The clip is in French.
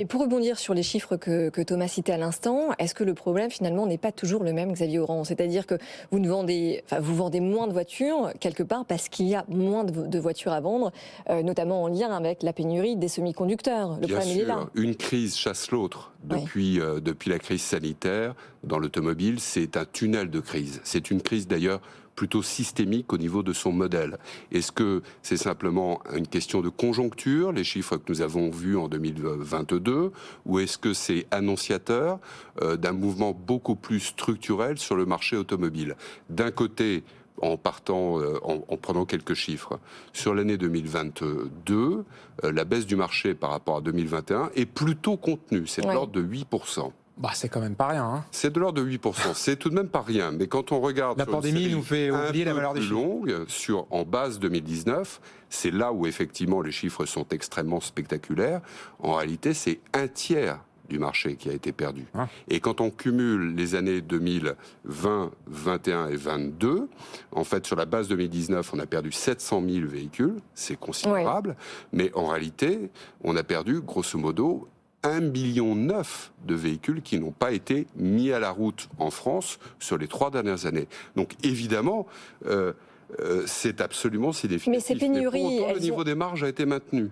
Et pour rebondir sur les chiffres que Thomas citait à l'instant, est-ce que le problème finalement n'est pas toujours le même, Xavier Oran? C'est-à-dire que vous vendez moins de voitures quelque part parce qu'il y a moins de voitures à vendre, notamment en lien avec la pénurie des semi-conducteurs. Le Bien problème, il est là. sûr, une crise chasse l'autre. Oui. Depuis la crise sanitaire, dans l'automobile, c'est un tunnel de crise. C'est une crise d'ailleurs plutôt systémique au niveau de son modèle. Est-ce que c'est simplement une question de conjoncture, les chiffres que nous avons vus en 2022, ou est-ce que c'est annonciateur d'un mouvement beaucoup plus structurel sur le marché automobile? D'un côté, en prenant quelques chiffres. Sur l'année 2022, la baisse du marché par rapport à 2021 est plutôt contenue. C'est de l'ordre de 8%. Bah, c'est quand même pas rien. Hein. C'est de l'ordre de 8%. C'est tout de même pas rien. Mais quand on regarde la pandémie nous fait oublier la valeur des chiffres. Longue, en base 2019, c'est là où effectivement les chiffres sont extrêmement spectaculaires. En réalité, c'est un tiers du marché qui a été perdu. Ah. Et quand on cumule les années 2020, 21 et 22, en fait, sur la base 2019, on a perdu 700 000 véhicules, c'est considérable, mais en réalité, on a perdu, grosso modo, 1,9 million de véhicules qui n'ont pas été mis à la route en France sur les 3 dernières années. Donc évidemment, c'est définitif. Mais ces pénuries, mais pour autant, le niveau des marges a été maintenu.